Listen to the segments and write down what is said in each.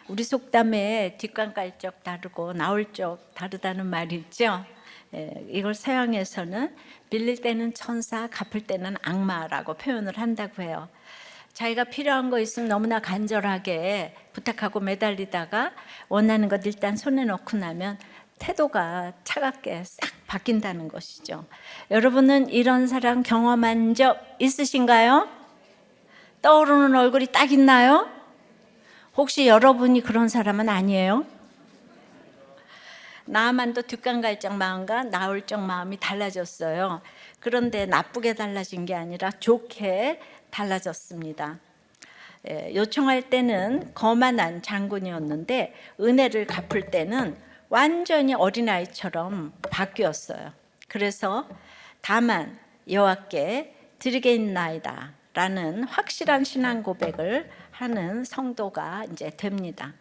우리 속담에 뒷간 깔 적 다르고 나올 적 다르다는 말이 있죠. 이걸 서양에서는 빌릴 때는 천사, 갚을 때는 악마라고 표현을 한다고 해요. 자기가 필요한 거 있으면 너무나 간절하게 부탁하고 매달리다가 원하는 것 일단 손에 넣고 나면 태도가 차갑게 싹 바뀐다는 것이죠. 여러분은 이런 사람 경험한 적 있으신가요? 떠오르는 얼굴이 딱 있나요? 혹시 여러분이 그런 사람은 아니에요? 나만도 뒷간갈적 마음과 나올적 마음이 달라졌어요. 그런데 나쁘게 달라진 게 아니라 좋게 달라졌습니다. 요청할 때는 거만한 장군이었는데 은혜를 갚을 때는 완전히 어린아이처럼 바뀌었어요. 그래서 다만 여호와께 드리겠나이다 라는 확실한 신앙 고백을 하는 성도가 이제 됩니다.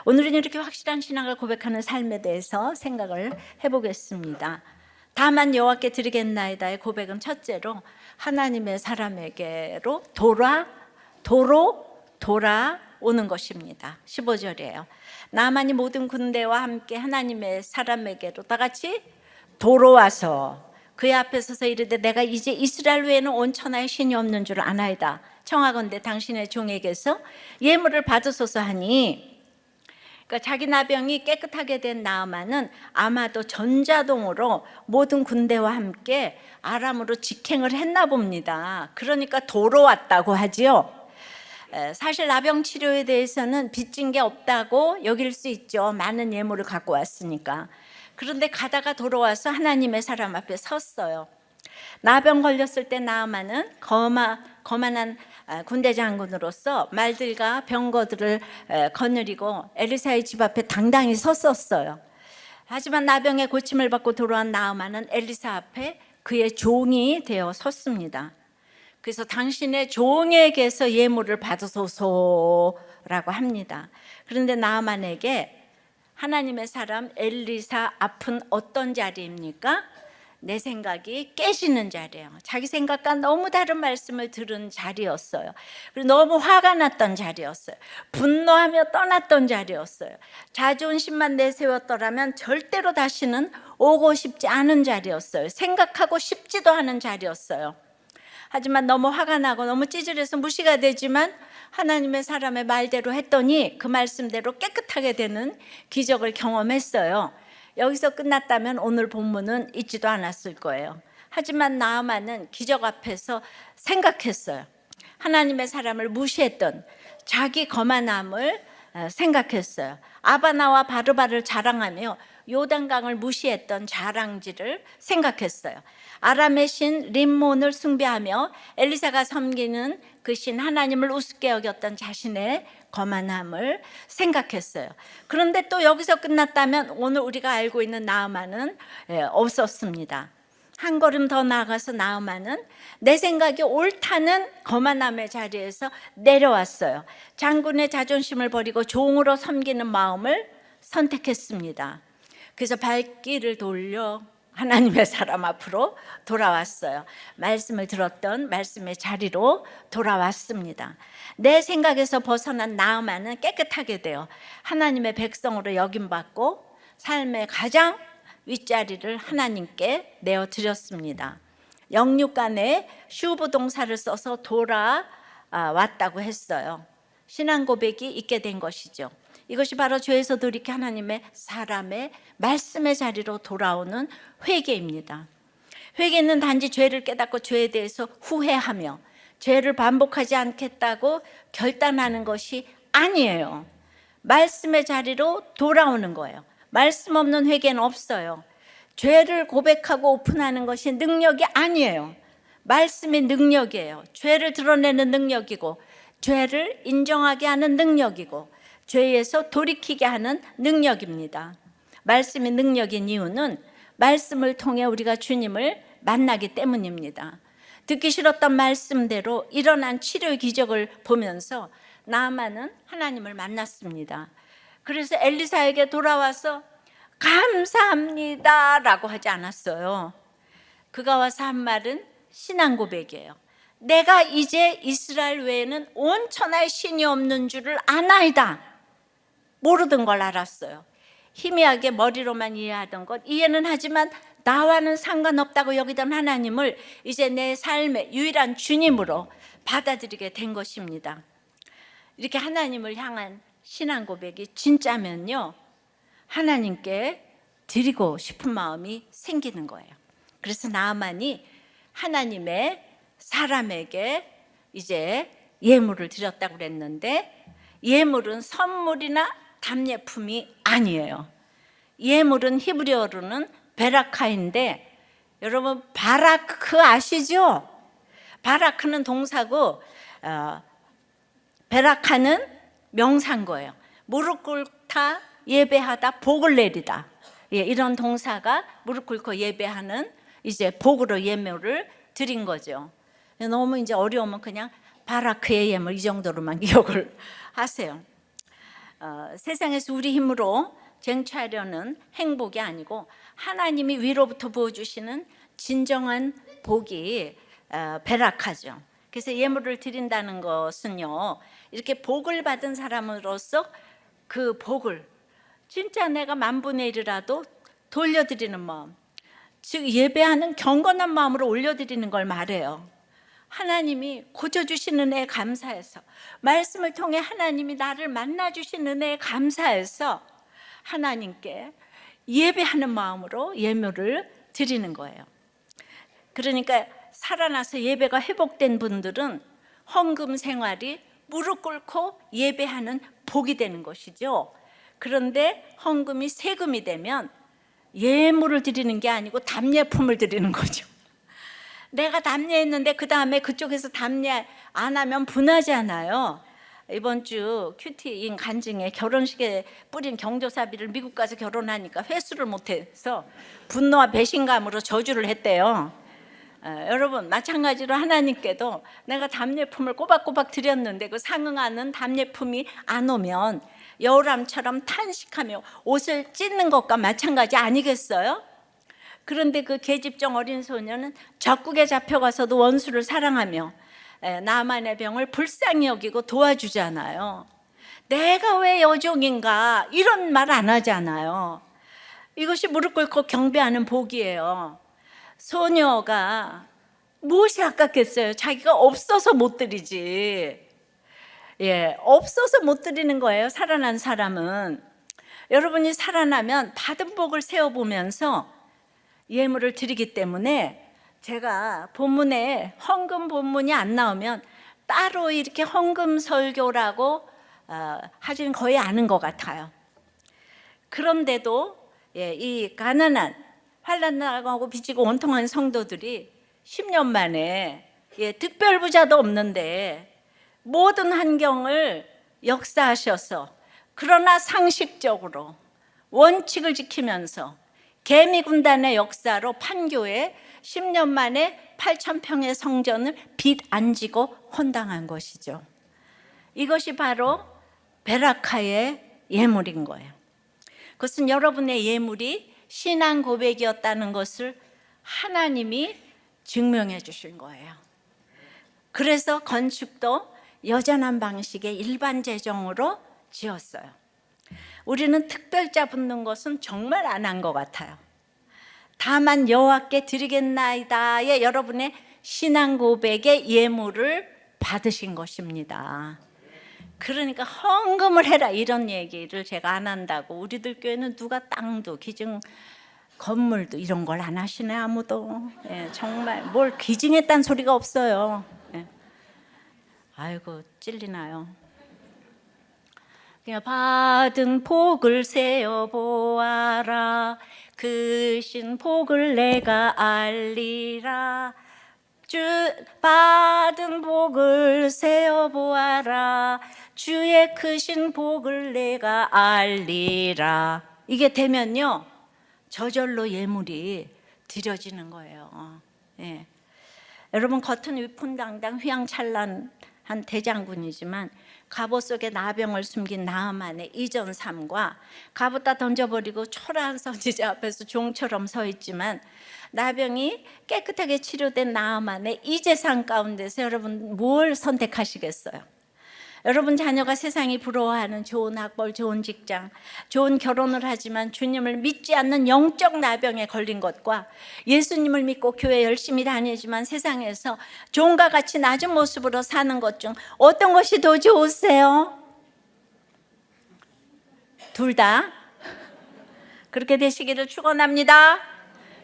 오늘은 이렇게 확실한 신앙을 고백하는 삶에 대해서 생각을 해보겠습니다. 다만 여호와께 드리겠나이다의 고백은 첫째로 하나님의 사람에게로 돌아오는 것입니다. 15절이에요. 나만이 모든 군대와 함께 하나님의 사람에게로 다 같이 돌아와서 그의 앞에 서서 이르되 내가 이제 이스라엘 외에는 온 천하에 신이 없는 줄 아나이다. 청하건대 당신의 종에게서 예물을 받으소서 하니, 그러니까 자기 나병이 깨끗하게 된 나아만은 아마도 전자동으로 모든 군대와 함께 아람으로 직행을 했나 봅니다. 그러니까 돌아왔다고 하지요. 사실 나병 치료에 대해서는 빚진 게 없다고 여길 수 있죠. 많은 예물을 갖고 왔으니까. 그런데 가다가 돌아와서 하나님의 사람 앞에 섰어요. 나병 걸렸을 때 나아만은 거만한 군대 장군으로서 말들과 병거들을 거느리고 엘리사의 집 앞에 당당히 섰었어요. 하지만 나병의 고침을 받고 돌아온 나아만은 엘리사 앞에 그의 종이 되어 섰습니다. 그래서 당신의 종에게서 예물을 받으소서라고 합니다. 그런데 나아만에게 하나님의 사람 엘리사 앞은 어떤 자리입니까? 내 생각이 깨지는 자리예요. 자기 생각과 너무 다른 말씀을 들은 자리였어요. 그리고 너무 화가 났던 자리였어요. 분노하며 떠났던 자리였어요. 자존심만 내세웠더라면 절대로 다시는 오고 싶지 않은 자리였어요. 생각하고 싶지도 않은 자리였어요. 하지만 너무 화가 나고 너무 찌질해서 무시가 되지만 하나님의 사람의 말대로 했더니 그 말씀대로 깨끗하게 되는 기적을 경험했어요. 여기서 끝났다면 오늘 본문은 있지도 않았을 거예요. 하지만 나아만은 기적 앞에서 생각했어요. 하나님의 사람을 무시했던 자기 거만함을 생각했어요. 아바나와 바르바를 자랑하며 요단강을 무시했던 자랑질을 생각했어요. 아람의 신 림몬을 숭배하며 엘리사가 섬기는 그 신 하나님을 우습게 여겼던 자신의 거만함을 생각했어요. 그런데 또 여기서 끝났다면 오늘 우리가 알고 있는 나아만은 없었습니다. 한 걸음 더 나아가서 나아만은 내 생각이 옳다는 거만함의 자리에서 내려왔어요. 장군의 자존심을 버리고 종으로 섬기는 마음을 선택했습니다. 그래서 발길을 돌려 하나님의 사람 앞으로 돌아왔어요. 말씀을 들었던 말씀의 자리로 돌아왔습니다. 내 생각에서 벗어난 나아만은 깨끗하게 되어 하나님의 백성으로 여김받고 삶의 가장 윗자리를 하나님께 내어드렸습니다. 영육간에 슈부동사를 써서 돌아왔다고 했어요. 신앙 고백이 있게 된 것이죠. 이것이 바로 죄에서 돌이켜 하나님의 사람의 말씀의 자리로 돌아오는 회개입니다. 회개는 단지 죄를 깨닫고 죄에 대해서 후회하며 죄를 반복하지 않겠다고 결단하는 것이 아니에요. 말씀의 자리로 돌아오는 거예요. 말씀 없는 회개는 없어요. 죄를 고백하고 오픈하는 것이 능력이 아니에요. 말씀이 능력이에요. 죄를 드러내는 능력이고 죄를 인정하게 하는 능력이고 죄에서 돌이키게 하는 능력입니다. 말씀이 능력인 이유는 말씀을 통해 우리가 주님을 만나기 때문입니다. 듣기 싫었던 말씀대로 일어난 치료의 기적을 보면서 나아만은 하나님을 만났습니다. 그래서 엘리사에게 돌아와서 감사합니다 라고 하지 않았어요. 그가 와서 한 말은 신앙 고백이에요. 내가 이제 이스라엘 외에는 온 천하에 신이 없는 줄을 아나이다. 모르던 걸 알았어요. 희미하게 머리로만 이해하던 것, 이해는 하지만 나와는 상관없다고 여기던 하나님을 이제 내 삶의 유일한 주님으로 받아들이게 된 것입니다. 이렇게 하나님을 향한 신앙 고백이 진짜면요, 하나님께 드리고 싶은 마음이 생기는 거예요. 그래서 나아만이 하나님의 사람에게 이제 예물을 드렸다고 그랬는데, 예물은 선물이나 답례품이 아니에요. 예물은 히브리어로는 베라카인데, 여러분 바라크 아시죠? 바라크는 동사고 베라카는 명사인 거예요. 무릎 꿇다, 예배하다, 복을 내리다. 이런 동사가 무릎 꿇고 예배하는 이제 복으로 예물을 드린 거죠. 너무 이제 어려우면 그냥 바라크의 예물 이 정도로만 기억을 하세요. 세상에서 우리 힘으로 쟁취하려는 행복이 아니고 하나님이 위로부터 부어주시는 진정한 복이 베라카죠. 그래서 예물을 드린다는 것은요, 이렇게 복을 받은 사람으로서 그 복을 진짜 내가 만분의 1이라도 돌려드리는 마음, 즉 예배하는 경건한 마음으로 올려드리는 걸 말해요. 하나님이 고쳐주신 은혜에 감사해서, 말씀을 통해 하나님이 나를 만나주신 은혜에 감사해서 하나님께 예배하는 마음으로 예물을 드리는 거예요. 그러니까 살아나서 예배가 회복된 분들은 헌금 생활이 무릎 꿇고 예배하는 복이 되는 것이죠. 그런데 헌금이 세금이 되면 예물을 드리는 게 아니고 답례품을 드리는 거죠. 내가 답례했는데 그 다음에 그쪽에서 답례 안 하면 분하잖아요. 이번 주 큐티인 간증에 결혼식에 뿌린 경조사비를 미국 가서 결혼하니까 회수를 못해서 분노와 배신감으로 저주를 했대요. 여러분 마찬가지로 하나님께도 내가 답례품을 꼬박꼬박 드렸는데 그 상응하는 답례품이 안 오면 여우람처럼 탄식하며 옷을 찢는 것과 마찬가지 아니겠어요? 그런데 그 계집종 어린 소녀는 적국에 잡혀가서도 원수를 사랑하며 나만의 병을 불쌍히 여기고 도와주잖아요. 내가 왜 여종인가 이런 말 안 하잖아요. 이것이 무릎 꿇고 경배하는 복이에요. 소녀가 무엇이 아깝겠어요? 자기가 없어서 못 드리지. 없어서 못 드리는 거예요. 살아난 사람은. 여러분이 살아나면 받은 복을 세어보면서 예물을 드리기 때문에, 제가 본문에 헌금 본문이 안 나오면 따로 이렇게 헌금 설교라고 하지는 거의 않은 것 같아요. 그런데도 이 가난한 환난 당하고 빚지고 원통한 성도들이 10년 만에 특별 부자도 없는데 모든 환경을 역사하셔서, 그러나 상식적으로 원칙을 지키면서 개미 군단의 역사로 판교에 10년 만에 8,000평의 성전을 빚 안 지고 헌당한 것이죠. 이것이 바로 베라카의 예물인 거예요. 그것은 여러분의 예물이 신앙 고백이었다는 것을 하나님이 증명해 주신 거예요. 그래서 건축도 여전한 방식의 일반 재정으로 지었어요. 우리는 특별자 붙는 것은 정말 안 한 것 같아요. 다만 여호와께 드리겠나이다의 여러분의 신앙 고백의 예물을 받으신 것입니다. 그러니까 헌금을 해라 이런 얘기를 제가 안 한다고, 우리들 교회는 누가 땅도 기증 건물도 이런 걸 안 하시네 아무도. 정말 뭘 기증했다는 소리가 없어요. 아이고 찔리나요. 그냥 받은 복을 세어 보아라, 크신 복을 내가 알리라. 주 받은 복을 세어 보아라, 주의 크신 복을 내가 알리라. 이게 되면요 저절로 예물이 드려지는 거예요. 여러분 겉은 위풍당당 휘황찬란한 대장군이지만 갑옷 속에 나병을 숨긴 나아만의 이전 삶과, 갑옷 다 던져버리고 초라한 선지자 앞에서 종처럼 서 있지만 나병이 깨끗하게 치료된 나아만의 이제 삶 가운데서 여러분 뭘 선택하시겠어요? 여러분 자녀가 세상이 부러워하는 좋은 학벌, 좋은 직장, 좋은 결혼을 하지만 주님을 믿지 않는 영적 나병에 걸린 것과 예수님을 믿고 교회 열심히 다니지만 세상에서 종과 같이 낮은 모습으로 사는 것 중 어떤 것이 더 좋으세요? 둘 다 그렇게 되시기를 축원합니다.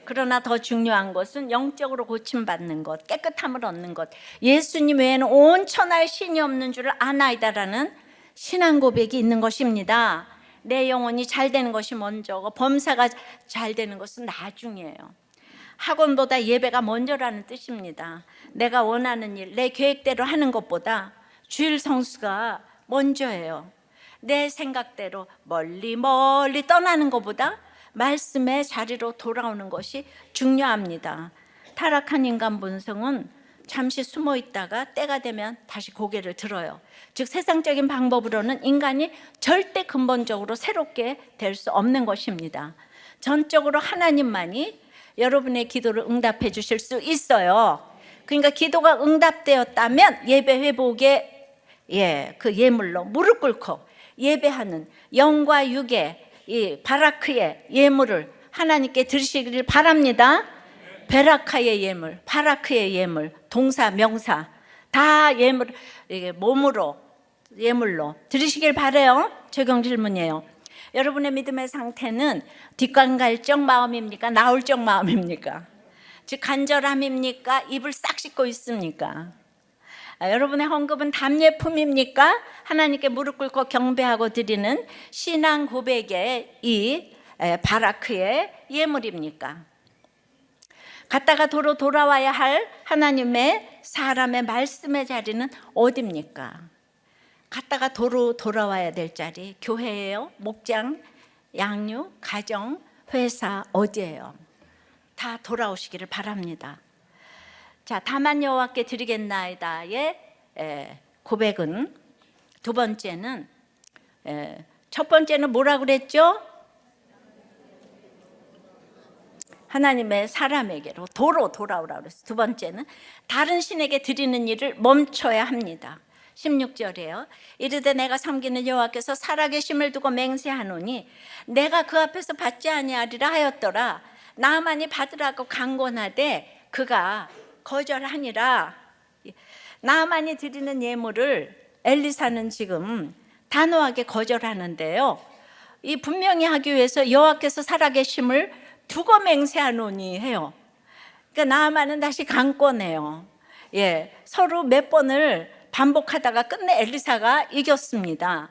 그러나 더 중요한 것은 영적으로 고침받는 것, 깨끗함을 얻는 것, 예수님 외에는 온 천하에 신이 없는 줄을 아나이다라는 신앙 고백이 있는 것입니다. 내 영혼이 잘 되는 것이 먼저고 범사가 잘 되는 것은 나중이에요. 학원보다 예배가 먼저라는 뜻입니다. 내가 원하는 일, 내 계획대로 하는 것보다 주일 성수가 먼저예요. 내 생각대로 멀리 떠나는 것보다 말씀의 자리로 돌아오는 것이 중요합니다. 타락한 인간 본성은 잠시 숨어 있다가 때가 되면 다시 고개를 들어요. 즉 세상적인 방법으로는 인간이 절대 근본적으로 새롭게 될 수 없는 것입니다. 전적으로 하나님만이 여러분의 기도를 응답해 주실 수 있어요. 그러니까 기도가 응답되었다면 예배 회복의 그 예물로 무릎 꿇고 예배하는 영과 육의 이 바라크의 예물을 하나님께 드리시기를 바랍니다. 베라카의 예물, 바라크의 예물, 동사, 명사 다 예물, 몸으로 예물로 드리시길 바라요. 적용 질문이에요. 여러분의 믿음의 상태는 뒷간갈적 마음입니까? 나올적 마음입니까? 즉 간절함입니까? 입을 싹 씻고 있습니까? 여러분의 헌금은 답례품입니까? 하나님께 무릎 꿇고 경배하고 드리는 신앙 고백의 이 바라크의 예물입니까? 갔다가 도로 돌아와야 할 하나님의 사람의 말씀의 자리는 어디입니까? 갔다가 도로 돌아와야 될 자리 교회예요? 목장, 양육, 가정, 회사 어디예요? 다 돌아오시기를 바랍니다. 자, 다만 여호와께 드리겠나이다의 고백은 두 번째는 첫 번째는 뭐라고 그랬죠? 하나님의 사람에게로 도로 돌아오라고 그랬어요. 두 번째는 다른 신에게 드리는 일을 멈춰야 합니다. 16절이에요. 이르되 내가 섬기는 여호와께서 살아계심을 두고 맹세하노니 내가 그 앞에서 받지 아니하리라 하였더라. 나만이 받으라고 강권하되 그가 거절하니라. 나만이 드리는 예물을 엘리사는 지금 단호하게 거절하는데요. 이 분명히 하기 위해서 여호와께서 살아계심을 두고 맹세하노니 해요. 그러니까 나만은 다시 강권해요. 서로 몇 번을 반복하다가 끝내 엘리사가 이겼습니다.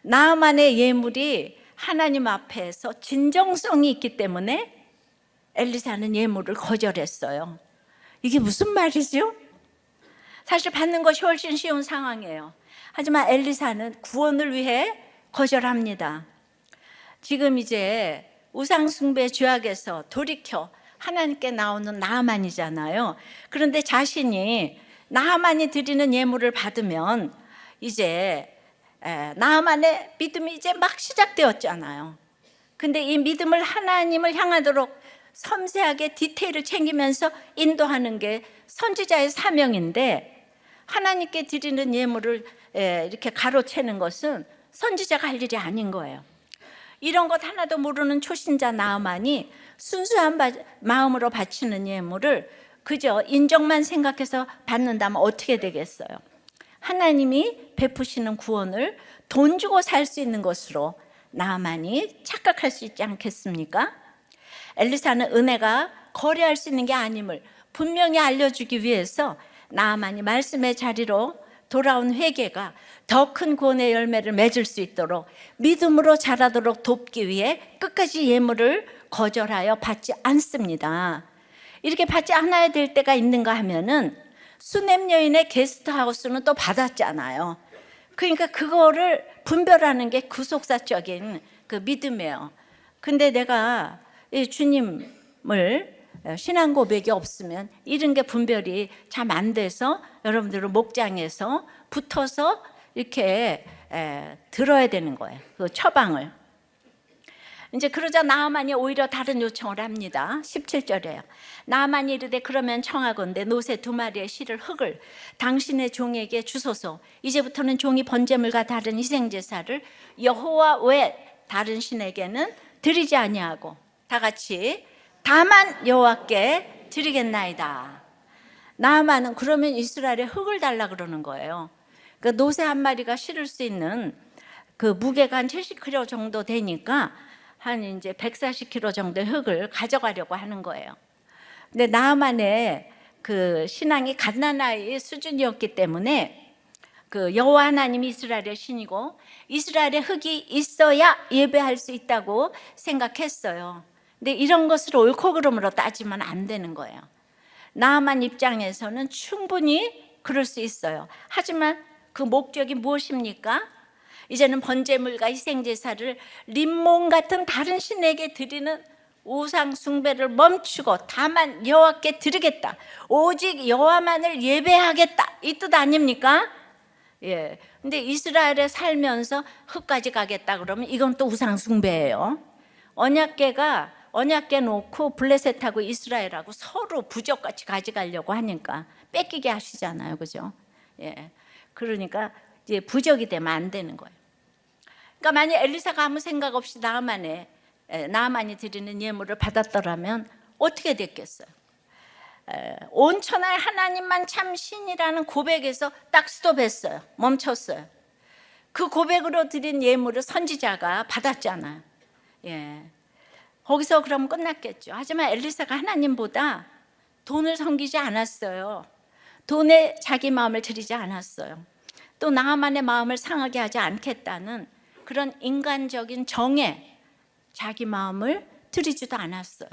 나만의 예물이 하나님 앞에서 진정성이 있기 때문에 엘리사는 예물을 거절했어요. 이게 무슨 말이죠? 사실 받는 것이 훨씬 쉬운 상황이에요. 하지만 엘리사는 구원을 위해 거절합니다. 지금 이제 우상숭배 죄악에서 돌이켜 하나님께 나오는 나아만이잖아요. 그런데 자신이 나아만이 드리는 예물을 받으면 이제 나아만의 믿음이 이제 막 시작되었잖아요. 근데 이 믿음을 하나님을 향하도록 섬세하게 디테일을 챙기면서 인도하는 게 선지자의 사명인데 하나님께 드리는 예물을 이렇게 가로채는 것은 선지자가 할 일이 아닌 거예요. 이런 것 하나도 모르는 초신자 나아만이 순수한 마음으로 바치는 예물을 그저 인정만 생각해서 받는다면 어떻게 되겠어요? 하나님이 베푸시는 구원을 돈 주고 살 수 있는 것으로 나아만이 착각할 수 있지 않겠습니까? 엘리사는 은혜가 거래할 수 있는 게 아님을 분명히 알려주기 위해서 나아만이 말씀의 자리로 돌아온 회개가 더 큰 구원의 열매를 맺을 수 있도록 믿음으로 자라도록 돕기 위해 끝까지 예물을 거절하여 받지 않습니다. 이렇게 받지 않아야 될 때가 있는가 하면은 수냄 여인의 게스트하우스는 또 받았잖아요. 그러니까 그거를 분별하는 게 구속사적인 그 믿음이에요. 근데 내가 이 주님을 신앙 고백이 없으면 이런 게 분별이 참 안 돼서 여러분들은 목장에서 붙어서 이렇게 들어야 되는 거예요. 그 처방을. 이제 그러자 나아만이 오히려 다른 요청을 합니다. 17절에요. 나아만이 이르되 그러면 청하건대 노새 2마리의 실을 흙을 당신의 종에게 주소서. 이제부터는 종이 번제물과 다른 희생제사를 여호와 외 다른 신에게는 드리지 아니하고 다 같이 다만 여호와께 드리겠나이다. 나아만은 그러면 이스라엘에 흙을 달라 그러는 거예요. 그 노새 한 마리가 실을 수 있는 그 무게가 한 70kg 정도 되니까 한 이제 140kg 정도의 흙을 가져가려고 하는 거예요. 근데 나아만의 그 신앙이 갓난아이 수준이었기 때문에 그 여호와 하나님이 이스라엘의 신이고 이스라엘의 흙이 있어야 예배할 수 있다고 생각했어요. 근데 이런 것을 옳고 그름으로 따지면 안 되는 거예요. 나아만 입장에서는 충분히 그럴 수 있어요. 하지만 그 목적이 무엇입니까? 이제는 번제물과 희생제사를 림몬 같은 다른 신에게 드리는 우상 숭배를 멈추고 다만 여호와께 드리겠다. 오직 여호와만을 예배하겠다. 이 뜻 아닙니까? 예. 근데 이스라엘에 살면서 흙까지 가겠다 그러면 이건 또 우상 숭배예요. 언약궤 놓고 블레셋하고 이스라엘하고 서로 부적같이 가져가려고 하니까 뺏기게 하시잖아요. 그죠? 예. 그러니까 이제 부적이 되면 안 되는 거예요. 그러니까 만약 엘리사가 아무 생각 없이 나아만이 드리는 예물을 받았더라면 어떻게 됐겠어요? 온천하의 하나님만 참 신이라는 고백에서 딱 스톱했어요. 멈췄어요. 그 고백으로 드린 예물을 선지자가 받았잖아요. 예. 거기서 그럼 끝났겠죠. 하지만 엘리사가 하나님보다 돈을 섬기지 않았어요. 돈에 자기 마음을 드리지 않았어요. 또 나아만의 마음을 상하게 하지 않겠다는 그런 인간적인 정에 자기 마음을 드리지도 않았어요.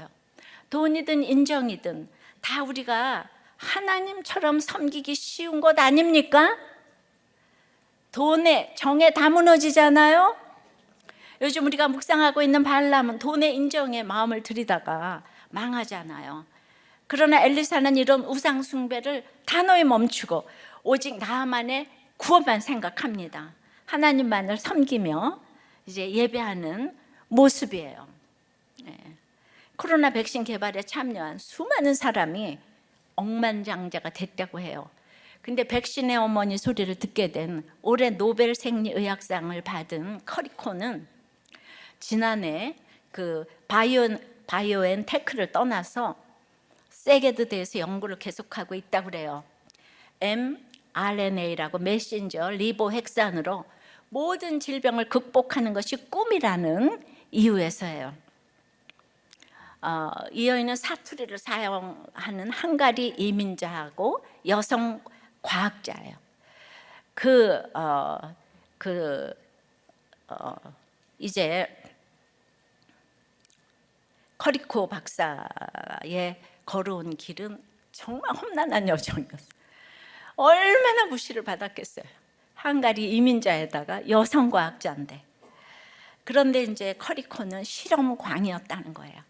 돈이든 인정이든 다 우리가 하나님처럼 섬기기 쉬운 것 아닙니까? 돈에 정에 다 무너지잖아요. 요즘 우리가 묵상하고 있는 발람은 돈의 인정에 마음을 들이다가 망하잖아요. 그러나 엘리사는 이런 우상 숭배를 단호히 멈추고 오직 나아만의 구원만 생각합니다. 하나님만을 섬기며 이제 예배하는 모습이에요. 네. 코로나 백신 개발에 참여한 수많은 사람이 억만장자가 됐다고 해요. 근데 백신의 어머니 소리를 듣게 된 올해 노벨 생리의학상을 받은 커리코는 지난해 그 바이오엔테크를 떠나서 세게드 대해서 연구를 계속하고 있다고 그래요. mRNA라고 메신저 리보핵산으로 모든 질병을 극복하는 것이 꿈이라는 이유에서예요. 이 여인은 사투리를 사용하는 헝가리 이민자하고 여성 과학자예요. 이제 커리코 박사의 걸어온 길은 정말 험난한 여정이었어요. 얼마나 무시를 받았겠어요. 헝가리 이민자에다가 여성 과학자인데. 그런데 이제 커리코는 실험광이었다는 거예요.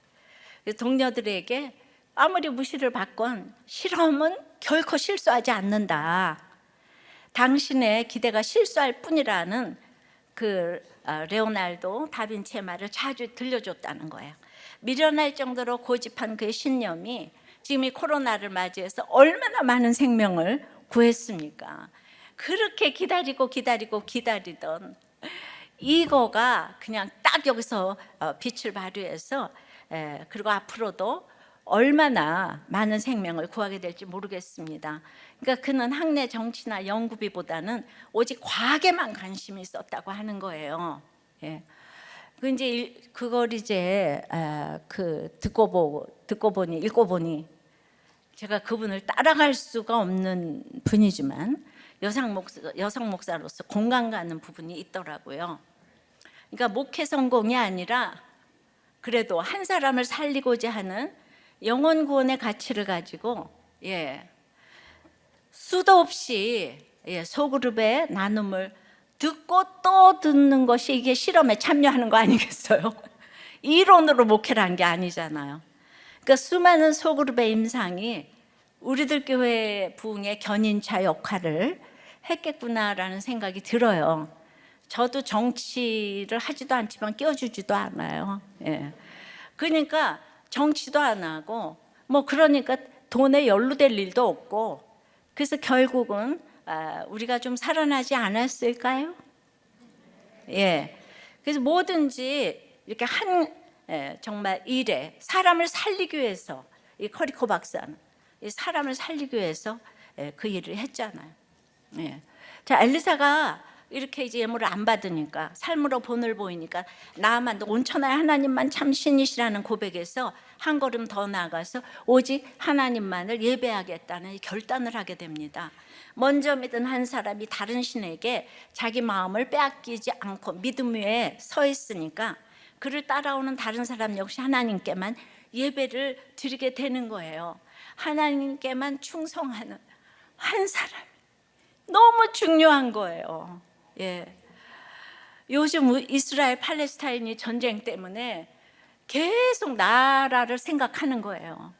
동료들에게 아무리 무시를 받건 실험은 결코 실수하지 않는다. 당신의 기대가 실수할 뿐이라는 그 레오날도 다빈치의 말을 자주 들려줬다는 거예요. 미련할 정도로 고집한 그의 신념이 지금 이 코로나를 맞이해서 얼마나 많은 생명을 구했습니까? 그렇게 기다리던 이거가 그냥 딱 여기서 빛을 발휘해서 그리고 앞으로도 얼마나 많은 생명을 구하게 될지 모르겠습니다. 그러니까 그는 학내 정치나 연구비보다는 오직 과학에만 관심이 있었다고 하는 거예요. 예. 그걸 이제 읽고 보니 제가 그분을 따라갈 수가 없는 분이지만 여성 목사로서 공감 가는 부분이 있더라고요. 그러니까 목회 성공이 아니라 그래도 한 사람을 살리고자 하는 영혼 구원의 가치를 가지고 수도 없이 소그룹의 나눔을 듣고 또 듣는 것이 이게 실험에 참여하는 거 아니겠어요? 이론으로 목회를 한 게 아니잖아요. 그러니까 수많은 소그룹의 임상이 우리들 교회 부흥의 견인차 역할을 했겠구나라는 생각이 들어요. 저도 정치를 하지도 않지만 끼워주지도 않아요. 예. 그러니까 정치도 안 하고 뭐 그러니까 돈에 연루될 일도 없고, 그래서 결국은 우리가 좀 살아나지 않았을까요? 예. 그래서 뭐든지 이렇게 정말 일에 사람을 살리기 위해서, 이 커리코 박사는 이 사람을 살리기 위해서 그 일을 했잖아요. 예. 자, 엘리사가 이렇게 이제 예물을 안 받으니까, 삶으로 본을 보이니까 나만 온천하의 하나님만 참 신이시라는 고백에서 한 걸음 더 나아가서 오직 하나님만을 예배하겠다는 결단을 하게 됩니다. 먼저 믿은 한 사람이 다른 신에게 자기 마음을 빼앗기지 않고 믿음 위에 서 있으니까 그를 따라오는 다른 사람 역시 하나님께만 예배를 드리게 되는 거예요. 하나님께만 충성하는 한 사람, 너무 중요한 거예요. 예. 요즘 이스라엘 팔레스타인이 전쟁 때문에 계속 나라를 생각하는 거예요.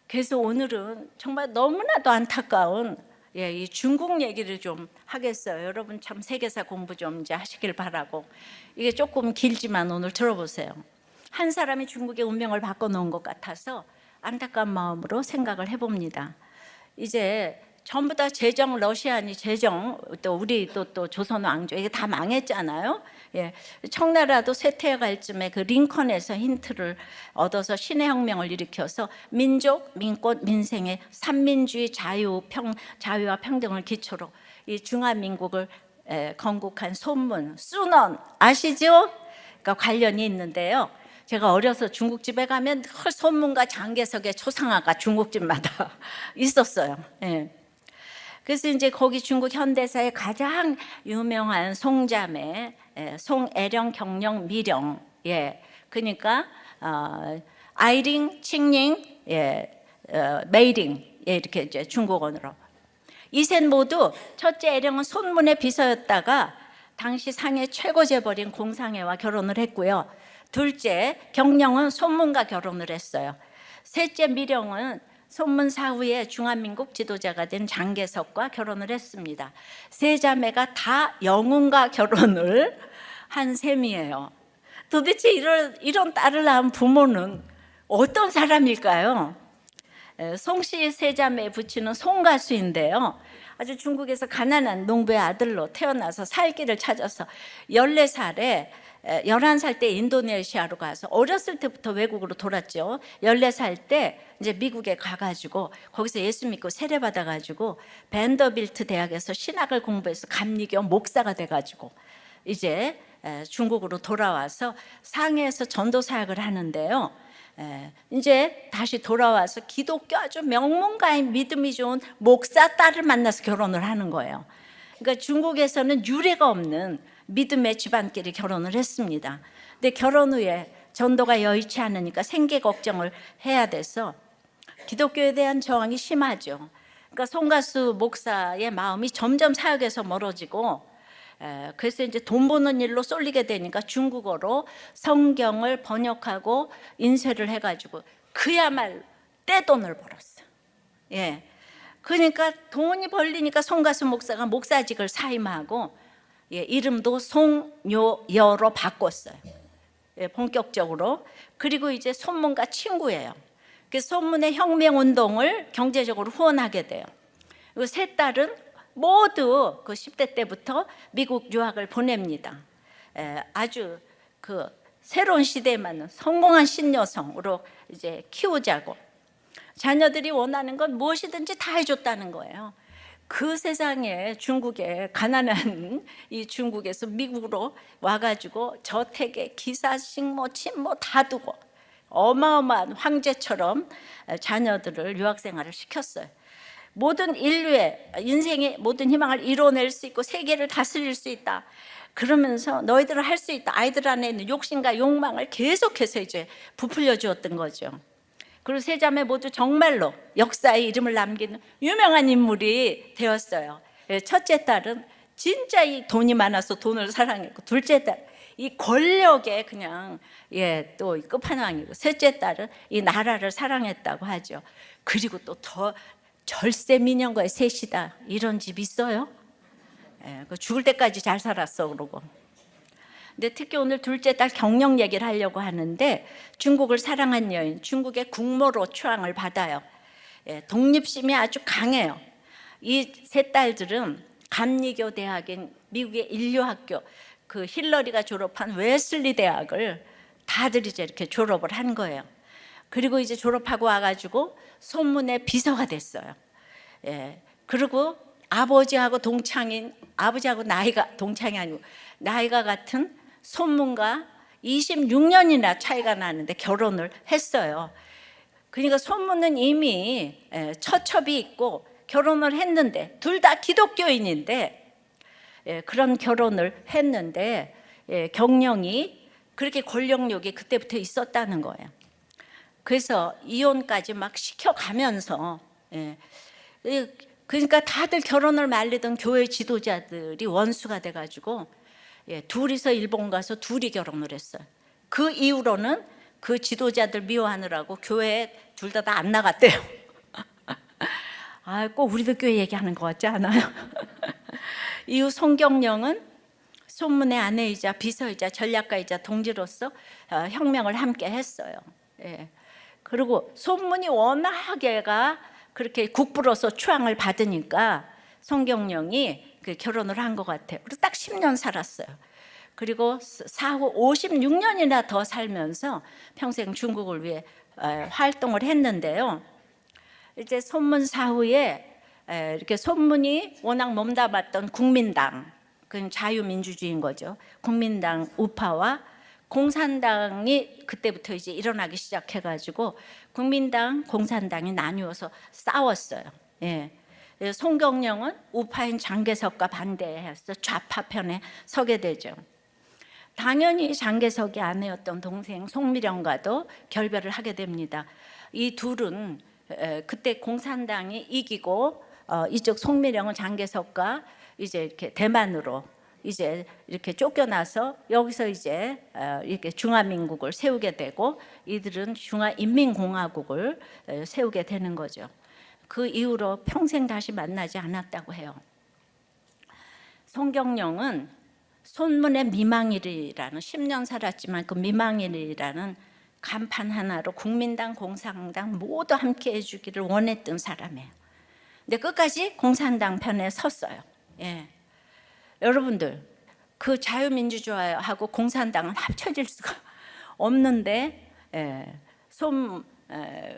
그래서 오늘은 정말 너무나도 안타까운 이 중국 얘기를 좀 하겠어요. 여러분 참 세계사 공부 좀 이제 하시길 바라고. 이게 조금 길지만 오늘 들어보세요. 한 사람이 중국의 운명을 바꿔놓은 것 같아서 안타까운 마음으로 생각을 해봅니다. 이제 전부 다 제정, 러시아니 제정, 또 우리 또 조선 왕조, 이게 다 망했잖아요. 예, 청나라도 쇠퇴해갈 쯤에 그 링컨에서 힌트를 얻어서 신의 혁명을 일으켜서 민족, 민권, 민생의 삼민주의, 자유와 평등을 기초로 이 중화민국을 건국한 손문, 순원 아시죠? 그러니까 관련이 있는데요. 제가 어려서 중국집에 가면 손문과 장개석의 초상화가 중국집마다 있었어요. 예. 그래서 이제 거기 중국 현대사의 가장 유명한 송자매, 송애령, 경령, 미령, 그러니까 아이링, 칭링, 메이링, 이렇게 이제 중국어로. 이 셋 모두 첫째 애령은 손문의 비서였다가 당시 상해 최고 재벌인 공상회와 결혼을 했고요. 둘째 경령은 손문과 결혼을 했어요. 셋째 미령은 손문 사후에 중화민국 지도자가 된 장개석과 결혼을 했습니다. 세 자매가 다 영웅과 결혼을 한 셈이에요. 도대체 이런 딸을 낳은 부모는 어떤 사람일까요? 송씨 세 자매의 부친은 송가수인데요. 아주 중국에서 가난한 농부의 아들로 태어나서 살 길을 찾아서 14살에 11살 때 인도네시아로 가서 어렸을 때부터 외국으로 돌았죠. 14살 때 이제 미국에 가가지고 거기서 예수 믿고 세례받아가지고 밴더빌트 대학에서 신학을 공부해서 감리교 목사가 돼가지고 이제 중국으로 돌아와서 상해에서 전도 사역을 하는데요. 이제 다시 돌아와서 기독교 아주 명문가인 믿음이 좋은 목사 딸을 만나서 결혼을 하는 거예요. 그러니까 중국에서는 유례가 없는 믿음의 집안끼리 결혼을 했습니다. 근데 결혼 후에 전도가 여의치 않으니까 생계 걱정을 해야 돼서 기독교에 대한 저항이 심하죠. 그러니까 송가수 목사의 마음이 점점 사역에서 멀어지고, 그래서 이제 돈 버는 일로 쏠리게 되니까 중국어로 성경을 번역하고 인쇄를 해가지고 그야말로 떼돈을 벌었어요. 예. 그러니까 돈이 벌리니까 송가수 목사가 목사직을 사임하고 이름도 송요여로 바꿨어요. 본격적으로. 그리고 이제 손문과 친구예요. 그래서 손문의 혁명운동을 경제적으로 후원하게 돼요. 그리고 세 딸은 모두 그 10대 때부터 미국 유학을 보냅니다. 아주 그 새로운 시대에 맞는 성공한 신여성으로 이제 키우자고. 자녀들이 원하는 건 무엇이든지 다 해줬다는 거예요. 그 세상에 중국에 가난한 이 중국에서 미국으로 와가지고 저택에 기사식 침모 다 두고 어마어마한 황제처럼 자녀들을 유학생활을 시켰어요. 모든 인류의 인생의 모든 희망을 이뤄낼 수 있고 세계를 다스릴 수 있다. 그러면서 너희들은 할 수 있다. 아이들 안에 있는 욕심과 욕망을 계속해서 이제 부풀려 주었던 거죠. 그리고 세 자매 모두 정말로 역사의 이름을 남기는 유명한 인물이 되었어요. 첫째 딸은 진짜 이 돈이 많아서 돈을 사랑했고, 둘째 딸 이 권력에 그냥 또 끝판왕이고, 셋째 딸은 이 나라를 사랑했다고 하죠. 그리고 또 더 절세 미녀과의 셋이다. 이런 집 있어요? 죽을 때까지 잘 살았어 그러고. 근데 특히 오늘 둘째 딸 경력 얘기를 하려고 하는데, 중국을 사랑한 여인, 중국의 국모로 추앙을 받아요. 독립심이 아주 강해요. 이 세 딸들은 감리교 대학인 미국의 인류학교, 그 힐러리가 졸업한 웨슬리 대학을 다들 이제 이렇게 졸업을 한 거예요. 그리고 이제 졸업하고 와가지고 손문의 비서가 됐어요. 그리고 아버지하고 동창인, 아버지하고 나이가 동창이 아니고 나이가 같은 손문과 26년이나 차이가 나는데 결혼을 했어요. 그러니까 손문은 이미 처첩이 있고 결혼을 했는데, 둘 다 기독교인인데, 그런 결혼을 했는데 경령이 그렇게 권력욕이 그때부터 있었다는 거예요. 그래서 이혼까지 막 시켜가면서, 그러니까 다들 결혼을 말리던 교회 지도자들이 원수가 돼가지고 둘이서 일본 가서 둘이 결혼을 했어요. 그 이후로는 그 지도자들 미워하느라고 교회에 둘 다 안 나갔대요. 꼭 우리도 교회 얘기하는 것 같지 않아요? 이후 송경령은 손문의 아내이자 비서이자 전략가이자 동지로서 혁명을 함께 했어요. 그리고 손문이 워낙에가 그렇게 국부로서 추앙을 받으니까 송경령이 결혼을 한 것 같아요. 그래서 딱 10년 살았어요. 그리고 사후 56년이나 더 살면서 평생 중국을 위해 활동을 했는데요. 이제 손문 사후에 이렇게 손문이 워낙 몸담았던 국민당, 그건 자유민주주의인 거죠. 국민당 우파와 공산당이 그때부터 이제 일어나기 시작해가지고 국민당, 공산당이 나뉘어서 싸웠어요. 송경령은 우파인 장개석과 반대해서 좌파 편에 서게 되죠. 당연히 장개석이 아내였던 동생 송미령과도 결별을 하게 됩니다. 이 둘은 그때 공산당이 이기고 이쪽 송미령은 장개석과 이제 이렇게 대만으로 이제 이렇게 쫓겨나서 여기서 이제 이렇게 중화민국을 세우게 되고, 이들은 중화인민공화국을 세우게 되는 거죠. 그 이후로 평생 다시 만나지 않았다고 해요. 송경령은 손문의 미망일이라는, 10년 살았지만 그 미망일이라는 간판 하나로 국민당, 공산당 모두 함께 해주기를 원했던 사람이에요. 근데 끝까지 공산당 편에 섰어요. 여러분들, 그 자유민주주의하고 공산당은 합쳐질 수가 없는데,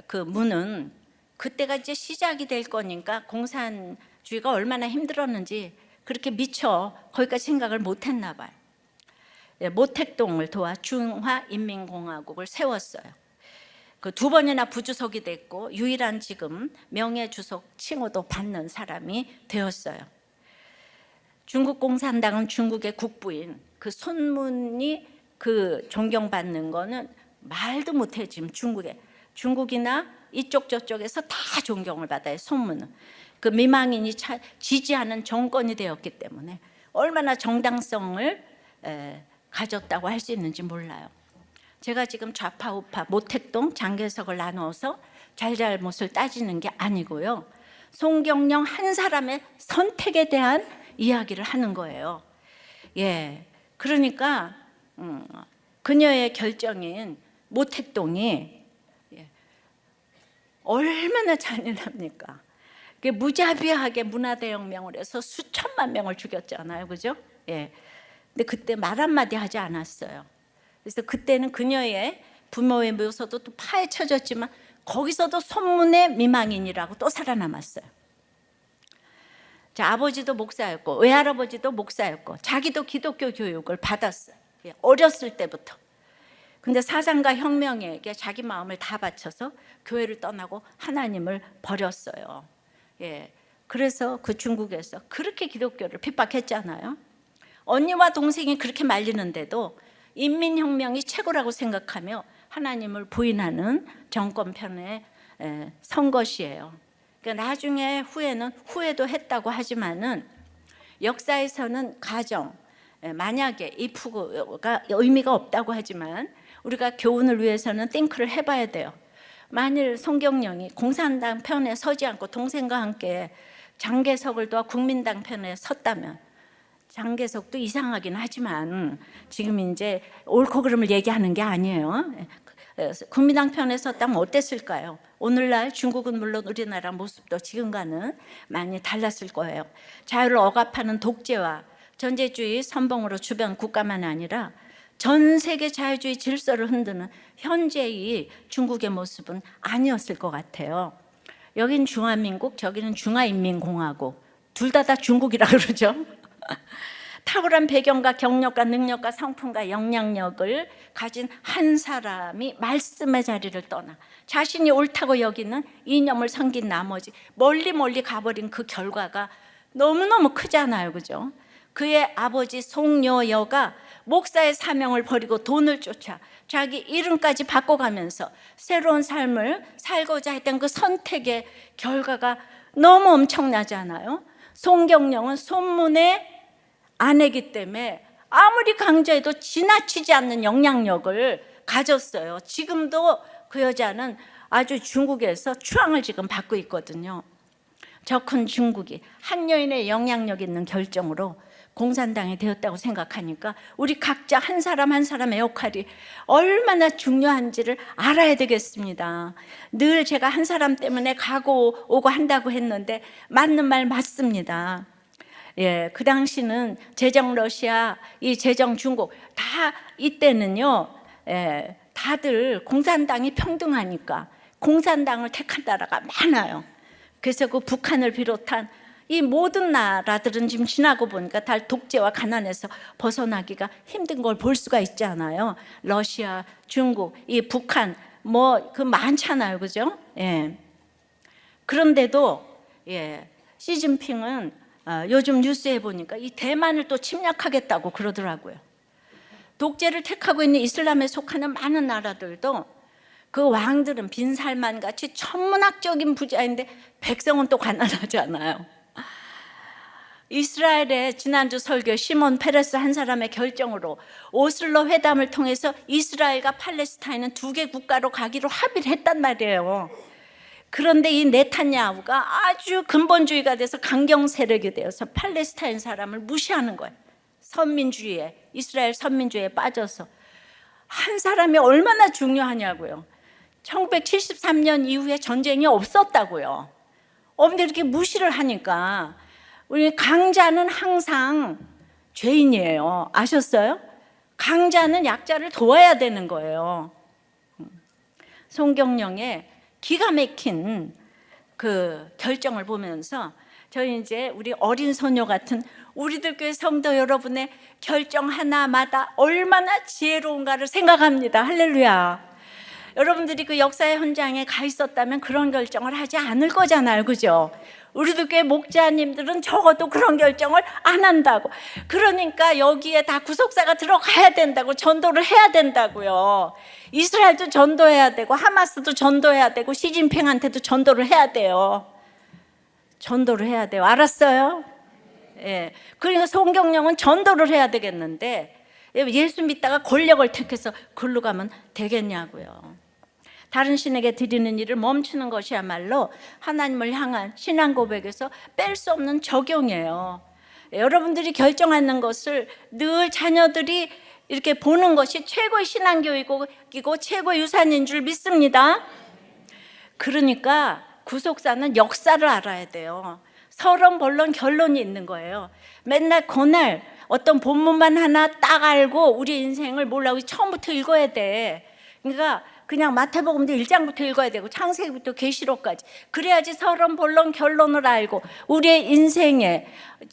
그 문은 그때가 이제 시작이 될 거니까 공산주의가 얼마나 힘들었는지 그렇게 미처 거기까지 생각을 못했나 봐요. 모택동을 도와 중화인민공화국을 세웠어요. 그 2번이나 부주석이 됐고 유일한 지금 명예주석 칭호도 받는 사람이 되었어요. 중국 공산당은 중국의 국부인 그 손문이 그 존경받는 거는 말도 못해. 지금 중국이나 이쪽 저쪽에서 다 존경을 받아요. 손문은 그 미망인이 지지하는 정권이 되었기 때문에 얼마나 정당성을 가졌다고 할 수 있는지 몰라요. 제가 지금 좌파 우파 모택동 장개석을 나눠서 잘잘못을 따지는 게 아니고요, 송경령 한 사람의 선택에 대한 이야기를 하는 거예요. 그러니까 그녀의 결정인 모택동이 얼마나 잔인합니까? 무자비하게 문화대혁명을 해서 수천만 명을 죽였잖아요, 그죠? 근데 그때 말 한마디 하지 않았어요. 그래서 그때는 그녀의 부모의 묘소도 또 파헤쳐졌지만 거기서도 손문의 미망인이라고 또 살아남았어요. 자, 아버지도 목사였고 외할아버지도 목사였고 자기도 기독교 교육을 받았어요. 어렸을 때부터. 근데 사상과 혁명에게 자기 마음을 다 바쳐서 교회를 떠나고 하나님을 버렸어요. 그래서 그 중국에서 그렇게 기독교를 핍박했잖아요. 언니와 동생이 그렇게 말리는데도 인민혁명이 최고라고 생각하며 하나님을 부인하는 정권 편에 선 것이에요. 그러니까 나중에 후회도 했다고 하지만은 역사에서는 가정, 만약에 if가 의미가 없다고 하지만 우리가 교훈을 위해서는 띵크를 해봐야 돼요. 만일 송경령이 공산당 편에 서지 않고 동생과 함께 장개석을 도와 국민당 편에 섰다면 장개석도 이상하긴 하지만 지금 이제 옳고 그름을 얘기하는 게 아니에요. 국민당 편에 섰다면 어땠을까요? 오늘날 중국은 물론 우리나라 모습도 지금과는 많이 달랐을 거예요. 자유를 억압하는 독재와 전제주의 선봉으로 주변 국가만 아니라 전 세계 자유주의 질서를 흔드는 현재의 중국의 모습은 아니었을 것 같아요. 여긴 중화민국, 저기는 중화인민공화국. 둘 다 중국이라 그러죠. 탁월한 배경과 경력과 능력과 성품과 영향력을 가진 한 사람이 말씀의 자리를 떠나 자신이 옳다고 여기는 이념을 섬긴 나머지 멀리 가버린 그 결과가 너무너무 크잖아요, 그죠? 그의 아버지 송여여가 목사의 사명을 버리고 돈을 쫓아 자기 이름까지 바꿔가면서 새로운 삶을 살고자 했던 그 선택의 결과가 너무 엄청나잖아요. 송경영은 손문의 아내이기 때문에 아무리 강조해도 지나치지 않는 영향력을 가졌어요. 지금도 그 여자는 아주 중국에서 추앙을 지금 받고 있거든요. 저 큰 중국이 한 여인의 영향력 있는 결정으로 공산당이 되었다고 생각하니까 우리 각자 한 사람 한 사람의 역할이 얼마나 중요한지를 알아야 되겠습니다. 늘 제가 한 사람 때문에 가고 오고 한다고 했는데 맞는 말 맞습니다. 예, 그 당시는 제정 러시아, 이 제정 중국 다 이때는요, 예, 다들 공산당이 평등하니까 공산당을 택한 나라가 많아요. 그래서 그 북한을 비롯한 이 모든 나라들은 지금 지나고 보니까 다 독재와 가난에서 벗어나기가 힘든 걸 볼 수가 있잖아요. 러시아, 중국, 이 북한 뭐 그 많잖아요, 그죠? 예. 그런데도 예, 시진핑은 요즘 뉴스에 보니까 이 대만을 또 침략하겠다고 그러더라고요. 독재를 택하고 있는 이슬람에 속하는 많은 나라들도 그 왕들은 빈살만 같이 천문학적인 부자인데 백성은 또 가난하잖아요. 이스라엘의 지난주 설교 시몬 페레스 한 사람의 결정으로 오슬로 회담을 통해서 이스라엘과 팔레스타인은 두 개 국가로 가기로 합의를 했단 말이에요. 그런데 이 네타냐후가 아주 근본주의가 돼서 강경 세력이 되어서 팔레스타인 사람을 무시하는 거예요. 선민주의에, 이스라엘 선민주의에 빠져서. 한 사람이 얼마나 중요하냐고요. 1973년 이후에 전쟁이 없었다고요. 없는데 이렇게 무시를 하니까 우리 강자는 항상 죄인이에요. 아셨어요? 강자는 약자를 도와야 되는 거예요. 송경영의 기가 막힌 그 결정을 보면서 저희 이제 우리 어린 소녀 같은 우리들 교회 성도 여러분의 결정 하나마다 얼마나 지혜로운가를 생각합니다. 할렐루야. 여러분들이 그 역사의 현장에 가 있었다면 그런 결정을 하지 않을 거잖아요, 그죠? 우리들 교회 목자님들은 적어도 그런 결정을 안 한다고. 그러니까 여기에 다 구속사가 들어가야 된다고, 전도를 해야 된다고요. 이스라엘도 전도해야 되고 하마스도 전도해야 되고 시진핑한테도 전도를 해야 돼요. 전도를 해야 돼요. 알았어요? 예. 그러니까 송경영은 전도를 해야 되겠는데 예수 믿다가 권력을 택해서 글로 가면 되겠냐고요. 다른 신에게 드리는 일을 멈추는 것이야말로 하나님을 향한 신앙 고백에서 뺄 수 없는 적용이에요. 여러분들이 결정하는 것을 늘 자녀들이 이렇게 보는 것이 최고의 신앙교육이고 최고의 유산인 줄 믿습니다. 그러니까 구속사는 역사를 알아야 돼요. 서론, 본론, 결론이 있는 거예요. 맨날 그날 어떤 본문만 하나 딱 알고 우리 인생을 몰라고 처음부터 읽어야 돼. 그러니까 그냥 마태복음도 1장부터 읽어야 되고 창세기부터 계시록까지. 그래야지 서론, 본론, 결론을 알고 우리의 인생에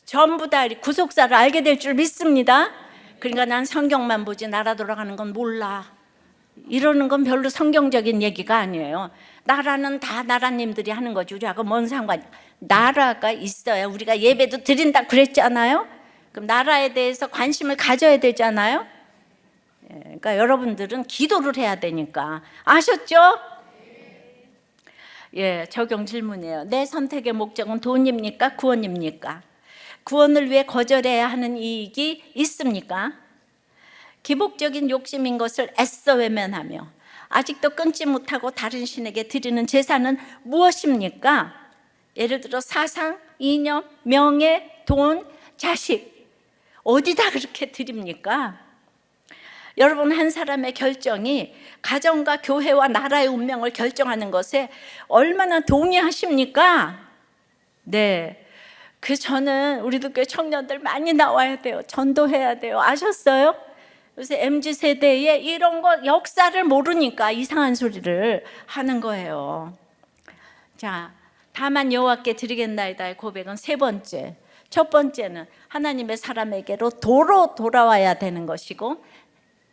전부 다 구속사를 알게 될 줄 믿습니다. 그러니까 난 성경만 보지 나라 돌아가는 건 몰라. 이러는 건 별로 성경적인 얘기가 아니에요. 나라는 다 나라님들이 하는 거지 우리하고 뭔 상관이야. 나라가 있어야 우리가 예배도 드린다 그랬잖아요. 그럼 나라에 대해서 관심을 가져야 되잖아요. 그러니까 여러분들은 기도를 해야 되니까. 아셨죠? 예, 적용 질문이에요. 내 선택의 목적은 돈입니까? 구원입니까? 구원을 위해 거절해야 하는 이익이 있습니까? 기복적인 욕심인 것을 애써 외면하며 아직도 끊지 못하고 다른 신에게 드리는 제사는 무엇입니까? 예를 들어 사상, 이념, 명예, 돈, 자식. 어디다 그렇게 드립니까? 여러분, 한 사람의 결정이 가정과 교회와 나라의 운명을 결정하는 것에 얼마나 동의하십니까? 네. 저는 우리도 교회 청년들 많이 나와야 돼요. 전도해야 돼요. 아셨어요? 요새 MZ세대에 이런 거 역사를 모르니까 이상한 소리를 하는 거예요. 자, 다만 여호와께 드리겠나이다의 고백은 세 번째. 첫 번째는 하나님의 사람에게로 도로 돌아와야 되는 것이고,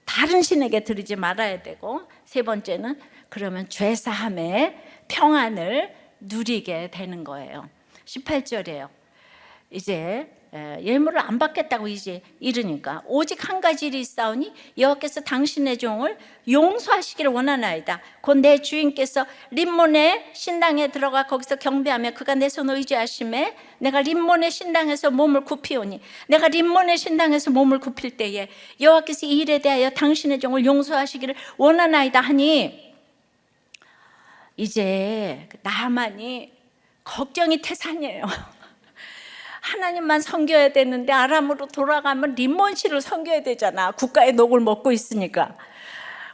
다른 신에게 드리지 말아야 되고, 세 번째는 그러면 죄사함의 평안을 누리게 되는 거예요. 18절이에요. 이제 예물을 안 받겠다고 이제 이르니까 오직 한 가지 일이 있사오니 여호와께서 당신의 종을 용서하시기를 원하나이다. 곧 내 주인께서 림몬의 신당에 들어가 거기서 경배하며 그가 내 손을 의지하심에 내가 림몬의 신당에서 몸을 굽히오니 내가 림몬의 신당에서 몸을 굽힐 때에 여호와께서 이 일에 대하여 당신의 종을 용서하시기를 원하나이다 하니, 이제 나만이 걱정이 태산이에요. 하나님만 섬겨야 되는데 아람으로 돌아가면 림몬 씨를 섬겨야 되잖아. 국가의 녹을 먹고 있으니까.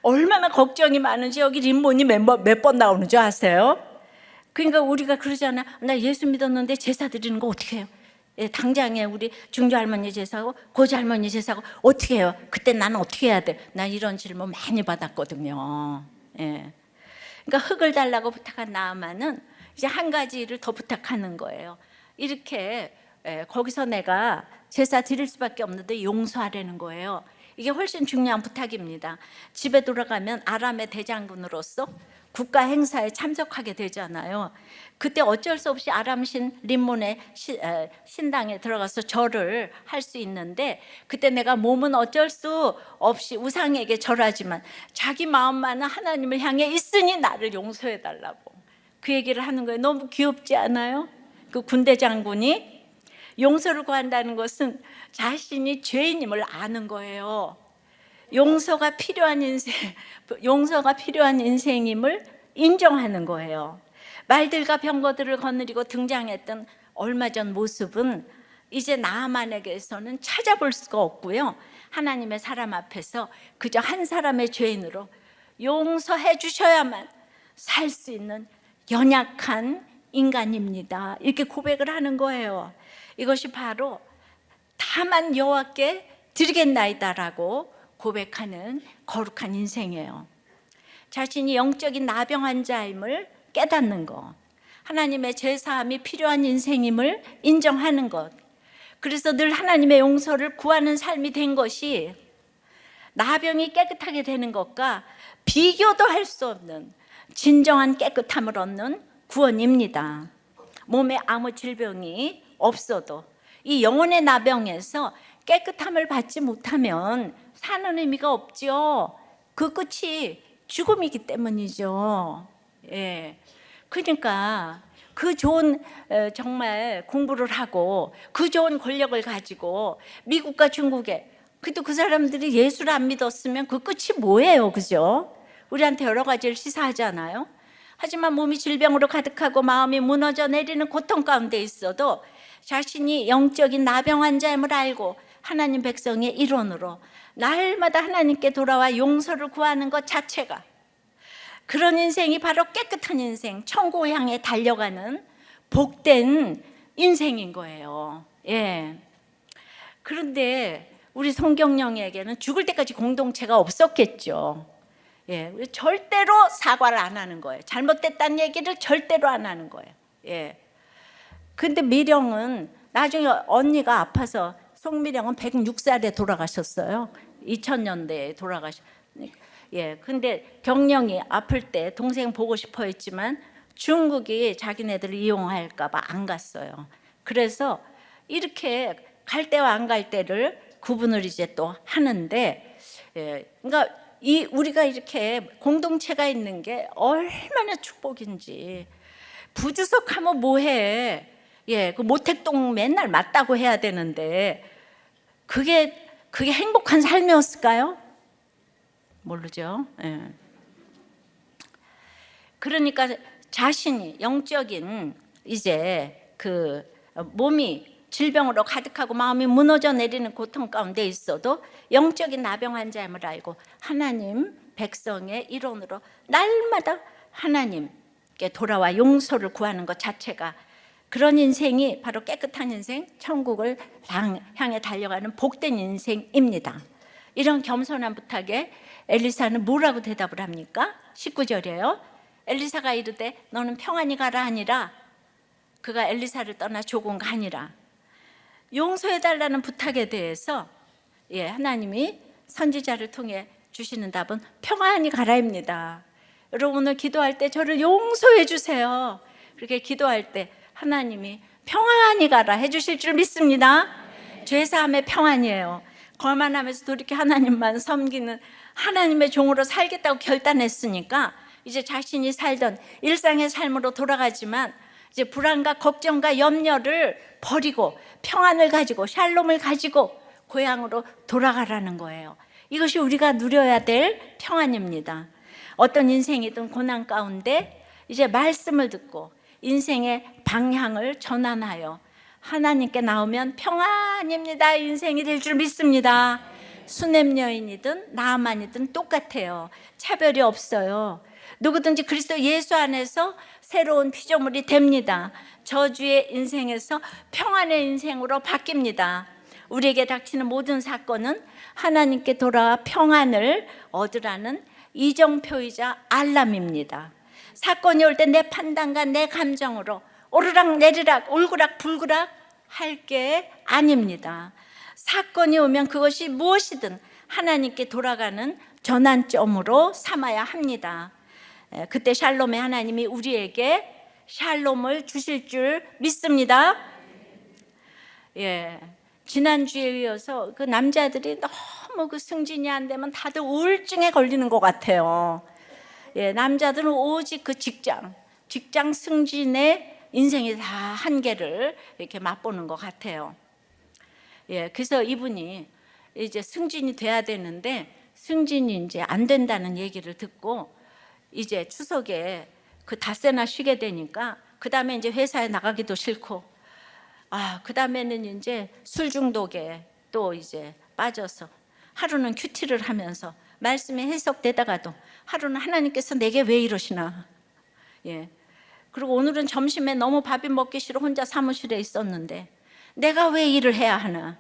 얼마나 걱정이 많은지 여기 림몬이 몇 번 나오는 줄 아세요? 그러니까 우리가 그러잖아. 나 예수 믿었는데 제사 드리는 거 어떻게 해요? 당장에 우리 중조할머니 제사하고 고조할머니 제사하고 어떻게 해요? 그때 나는 어떻게 해야 돼? 나 이런 질문 많이 받았거든요. 그러니까 흙을 달라고 부탁한 나아만은 이제 한 가지를 더 부탁하는 거예요. 이렇게 거기서 내가 제사 드릴 수밖에 없는데 용서하라는 거예요. 이게 훨씬 중요한 부탁입니다. 집에 돌아가면 아람의 대장군으로서 국가 행사에 참석하게 되잖아요. 그때 어쩔 수 없이 아람신 림몬의 신당에 들어가서 절을 할 수 있는데, 그때 내가 몸은 어쩔 수 없이 우상에게 절하지만 자기 마음만은 하나님을 향해 있으니 나를 용서해 달라고 그 얘기를 하는 거예요. 너무 귀엽지 않아요? 그 군대 장군이 용서를 구한다는 것은 자신이 죄인임을 아는 거예요. 용서가 필요한 인생임을 인정하는 거예요. 말들과 병거들을 거느리고 등장했던 얼마 전 모습은 이제 나아만에게서는 찾아볼 수가 없고요. 하나님의 사람 앞에서 그저 한 사람의 죄인으로 용서해 주셔야만 살 수 있는 연약한 인간입니다. 이렇게 고백을 하는 거예요. 이것이 바로 다만 여호와께 드리겠나이다라고 고백하는 거룩한 인생이에요. 자신이 영적인 나병 자임을 깨닫는 것, 하나님의 제사함이 필요한 인생임을 인정하는 것, 그래서 늘 하나님의 용서를 구하는 삶이 된 것이 나병이 깨끗하게 되는 것과 비교도 할 수 없는 진정한 깨끗함을 얻는 구원입니다. 몸에 아무 질병이 없어도 이 영혼의 나병에서 깨끗함을 받지 못하면 사는 의미가 없죠. 그 끝이 죽음이기 때문이죠. 그러니까 그 좋은 정말 공부를 하고 그 좋은 권력을 가지고 미국과 중국에, 그래도 그 사람들이 예수를 안 믿었으면 그 끝이 뭐예요, 그죠? 우리한테 여러 가지를 시사하잖아요. 하지만 몸이 질병으로 가득하고 마음이 무너져 내리는 고통 가운데 있어도 자신이 영적인 나병 환자임을 알고 하나님 백성의 일원으로 날마다 하나님께 돌아와 용서를 구하는 것 자체가, 그런 인생이 바로 깨끗한 인생, 천국을 향해 달려가는 복된 인생인 거예요. 그런데 우리 성경령에게는 죽을 때까지 공동체가 없었겠죠. 절대로 사과를 안 하는 거예요. 잘못됐다는 얘기를 절대로 안 하는 거예요. 근데 미령은 나중에 언니가 아파서, 송미령은 106살에 돌아가셨어요. 2000년대에 돌아가셨으니까. 근데 경령이 아플 때 동생 보고 싶어 했지만 중국이 자기네들을 이용할까 봐 안 갔어요. 그래서 이렇게 갈 때와 안 갈 때를 구분을 이제 또 하는데, 그러니까 우리가 이렇게 공동체가 있는 게 얼마나 축복인지. 부주석하면 뭐해? 그 모택동 맨날 맞다고 해야 되는데 그게 행복한 삶이었을까요? 모르죠. 그러니까 자신이 영적인 이제 그 몸이 질병으로 가득하고 마음이 무너져 내리는 고통 가운데 있어도 영적인 나병 환자임을 알고 하나님 백성의 일원으로 날마다 하나님께 돌아와 용서를 구하는 것 자체가, 그런 인생이 바로 깨끗한 인생, 천국을 향해 달려가는 복된 인생입니다. 이런 겸손한 부탁에 엘리사는 뭐라고 대답을 합니까? 19절이에요. 엘리사가 이르되 너는 평안히 가라 하니라. 그가 엘리사를 떠나 조금 가니라. 용서해달라는 부탁에 대해서 하나님이 선지자를 통해 주시는 답은 평안히 가라입니다. 여러분, 오늘 기도할 때 저를 용서해 주세요, 그렇게 기도할 때 하나님이 평안히 가라 해주실 줄 믿습니다. 죄사함의 평안이에요. 거만하면서 돌이켜 하나님만 섬기는 하나님의 종으로 살겠다고 결단했으니까 이제 자신이 살던 일상의 삶으로 돌아가지만 이제 불안과 걱정과 염려를 버리고 평안을 가지고 샬롬을 가지고 고향으로 돌아가라는 거예요. 이것이 우리가 누려야 될 평안입니다. 어떤 인생이든 고난 가운데 이제 말씀을 듣고 인생의 방향을 전환하여 하나님께 나오면 평안입니다. 인생이 될 줄 믿습니다. 수넴 여인이든 나아만이든 똑같아요. 차별이 없어요. 누구든지 그리스도 예수 안에서 새로운 피조물이 됩니다. 저주의 인생에서 평안의 인생으로 바뀝니다. 우리에게 닥치는 모든 사건은 하나님께 돌아와 평안을 얻으라는 이정표이자 알람입니다. 사건이 올 때 내 판단과 내 감정으로 오르락 내리락 울그락 불그락 할 게 아닙니다. 사건이 오면 그것이 무엇이든 하나님께 돌아가는 전환점으로 삼아야 합니다. 그때 샬롬의 하나님이 우리에게 샬롬을 주실 줄 믿습니다. 지난주에 이어서 그 남자들이 너무 그 승진이 안 되면 다들 우울증에 걸리는 것 같아요. 남자들은 오직 그 직장 승진의 인생의 다 한계를 이렇게 맛보는 것 같아요. 그래서 이분이 이제 승진이 돼야 되는데 승진이 이제 안 된다는 얘기를 듣고 이제 추석에 그 닷새나 쉬게 되니까 그 다음에 이제 회사에 나가기도 싫고 그 다음에는 이제 술 중독에 또 이제 빠져서 하루는 큐티를 하면서 말씀이 해석되다가도 하루는 하나님께서 내게 왜 이러시나. 그리고 오늘은 점심에 너무 밥이 먹기 싫어 혼자 사무실에 있었는데 내가 왜 일을 해야 하나.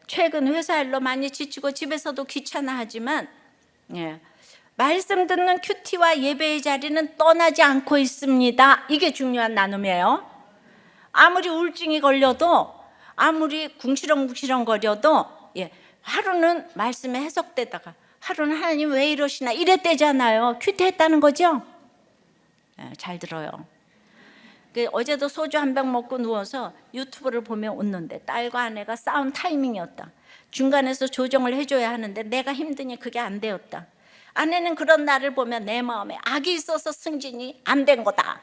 최근 회사 일로 많이 지치고 집에서도 귀찮아하지만 말씀 듣는 큐티와 예배의 자리는 떠나지 않고 있습니다. 이게 중요한 나눔이에요. 아무리 우울증이 걸려도 아무리 궁시렁궁시렁 거려도 하루는 말씀에 해석되다가 하루는 하나님 왜 이러시나 이랬대잖아요. 큐티 했다는 거죠? 잘 들어요. 어제도 소주 한 병 먹고 누워서 유튜브를 보며 웃는데 딸과 아내가 싸운 타이밍이었다. 중간에서 조정을 해줘야 하는데 내가 힘드니 그게 안 되었다. 아내는 그런 나를 보며 내 마음에 악이 있어서 승진이 안 된 거다,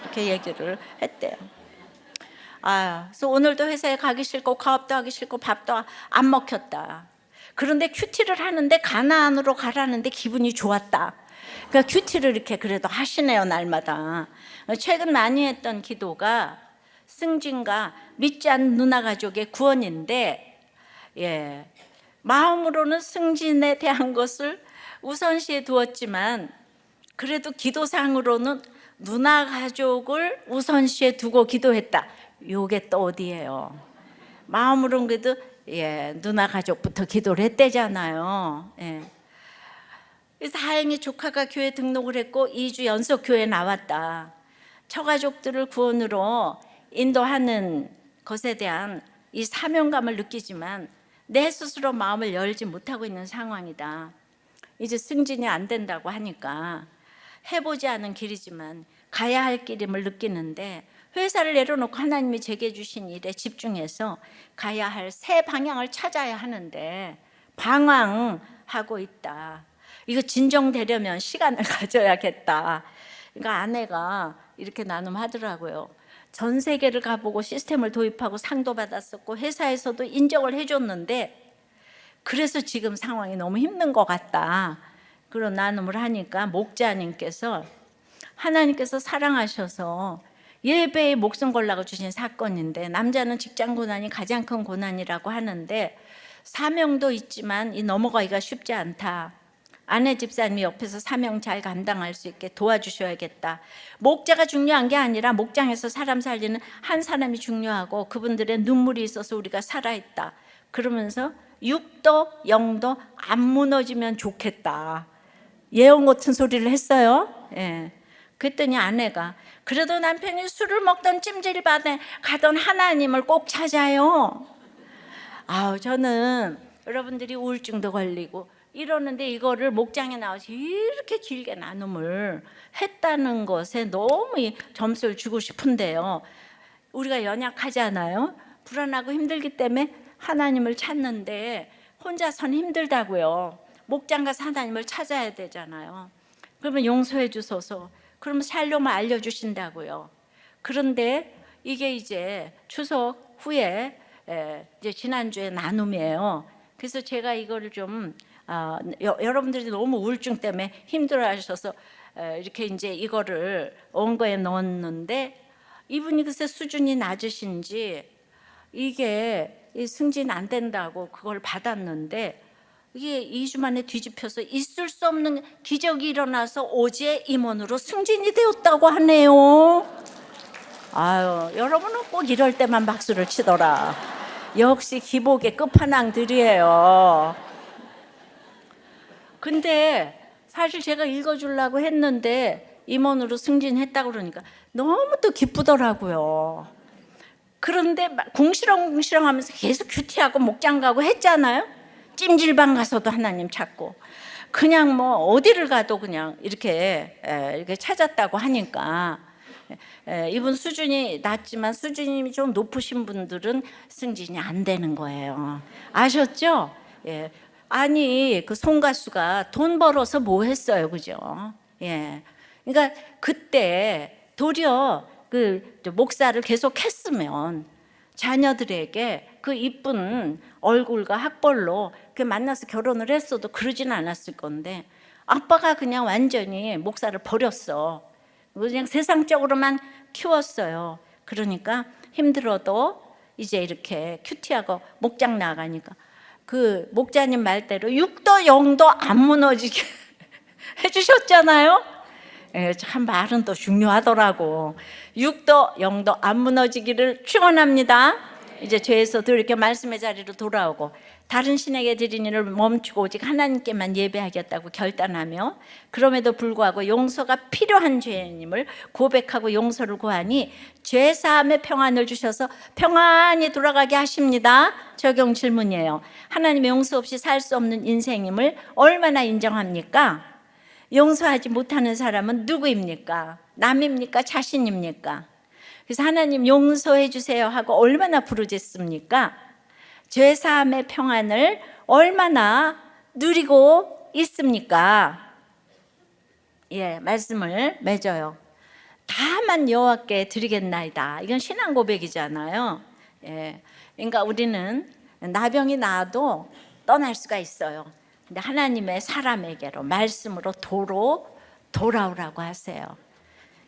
이렇게 얘기를 했대요. 그래서 오늘도 회사에 가기 싫고 가업도 하기 싫고 밥도 안 먹혔다. 그런데 큐티를 하는데 가나안으로 가라는데 기분이 좋았다. 그러니까 큐티를 이렇게 그래도 하시네요, 날마다. 최근 많이 했던 기도가 승진과 믿지 않는 누나 가족의 구원인데 마음으로는 승진에 대한 것을 우선시에 두었지만 그래도 기도상으로는 누나 가족을 우선시에 두고 기도했다. 요게 또 어디예요? 마음으로는 그래도 누나 가족부터 기도를 했대잖아요. 그래서 다행히 조카가 교회 등록을 했고 2주 연속 교회에 나왔다. 처가족들을 구원으로 인도하는 것에 대한 이 사명감을 느끼지만 내 스스로 마음을 열지 못하고 있는 상황이다. 이제 승진이 안 된다고 하니까 해보지 않은 길이지만 가야 할 길임을 느끼는데 회사를 내려놓고 하나님이 제게 주신 일에 집중해서 가야 할 새 방향을 찾아야 하는데 방황하고 있다. 이거 진정되려면 시간을 가져야겠다. 그러니까 아내가 이렇게 나눔하더라고요. 전 세계를 가보고 시스템을 도입하고 상도 받았었고 회사에서도 인정을 해줬는데 그래서 지금 상황이 너무 힘든 것 같다. 그런 나눔을 하니까 목자님께서 하나님께서 사랑하셔서 예배에 목숨 걸라고 주신 사건인데, 남자는 직장 고난이 가장 큰 고난이라고 하는데 사명도 있지만 이 넘어가기가 쉽지 않다. 아내 집사님이 옆에서 사명 잘 감당할 수 있게 도와주셔야겠다. 목자가 중요한 게 아니라 목장에서 사람 살리는 한 사람이 중요하고 그분들의 눈물이 있어서 우리가 살아있다. 그러면서 육도 영도 안 무너지면 좋겠다. 예언 같은 소리를 했어요. 예. 그랬더니 아내가 그래도 남편이 술을 먹던 찜질방에 가던 하나님을 꼭 찾아요. 저는 여러분들이 우울증도 걸리고 이러는데 이거를 목장에 나와서 이렇게 길게 나눔을 했다는 것에 너무 점수를 주고 싶은데요. 우리가 연약하잖아요. 불안하고 힘들기 때문에 하나님을 찾는데 혼자서는 힘들다고요. 목장 가서 하나님을 찾아야 되잖아요. 그러면 용서해 주소서. 그러면 샬롬을 알려주신다고요. 그런데 이게 이제 추석 후에 이제 지난주에 나눔이에요. 그래서 제가 이거를 좀 여러분들이 너무 우울증 때문에 힘들어하셔서 이렇게 이제 이거를 원고에 넣었는데 이분이 글쎄 수준이 낮으신지 이게 승진 안 된다고 그걸 받았는데 이게 2주 만에 뒤집혀서 있을 수 없는 기적이 일어나서 어제 임원으로 승진이 되었다고 하네요. 여러분은 꼭 이럴 때만 박수를 치더라. 역시 기복의 끝판왕들이에요. 근데 사실 제가 읽어주려고 했는데 임원으로 승진했다고 그러니까 너무 또 기쁘더라고요. 그런데 궁시렁궁시렁 하면서 계속 큐티하고 목장 가고 했잖아요. 찜질방 가서도 하나님 찾고 그냥 뭐 어디를 가도 그냥 이렇게 찾았다고 하니까 이분 수준이 낮지만 수준이 좀 높으신 분들은 승진이 안 되는 거예요. 아셨죠? 예. 아니 그 송가수가 돈 벌어서 뭐 했어요, 그죠? 예. 그러니까 그때 도리어 그 목사를 계속 했으면 자녀들에게 그 이쁜 얼굴과 학벌로 그 만나서 결혼을 했어도 그러지는 않았을 건데 아빠가 그냥 완전히 목사를 버렸어. 그냥 세상적으로만 키웠어요. 그러니까 힘들어도 이제 이렇게 큐티하고 목장 나가니까 그 목자님 말대로 육도 영도 안 무너지게 해주셨잖아요. 참 말은 또 중요하더라고. 육도 영도 안 무너지기를 축원합니다. 이제 죄에서도 이렇게 말씀의 자리로 돌아오고 다른 신에게 드린 일을 멈추고 오직 하나님께만 예배하겠다고 결단하며 그럼에도 불구하고 용서가 필요한 죄인임을 고백하고 용서를 구하니 죄사함의 평안을 주셔서 평안히 돌아가게 하십니다. 적용 질문이에요. 하나님의 용서 없이 살 수 없는 인생임을 얼마나 인정합니까? 용서하지 못하는 사람은 누구입니까? 남입니까? 자신입니까? 그래서 하나님 용서해 주세요 하고 얼마나 부르짖습니까? 죄사함의 평안을 얼마나 누리고 있습니까? 예, 말씀을 맺어요. 다만 여호와께 드리겠나이다. 이건 신앙 고백이잖아요. 예, 그러니까 우리는 나병이 나도 떠날 수가 있어요. 근데 하나님의 사람에게로 말씀으로 도로 돌아오라고 하세요.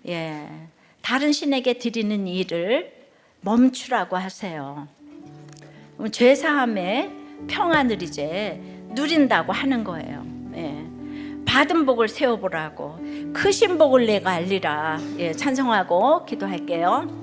예, 다른 신에게 드리는 일을 멈추라고 하세요. 죄사함의 평안을 이제 누린다고 하는 거예요. 예, 받은 복을 세워보라고 크신 복을 내가 알리라. 예, 찬송하고 기도할게요.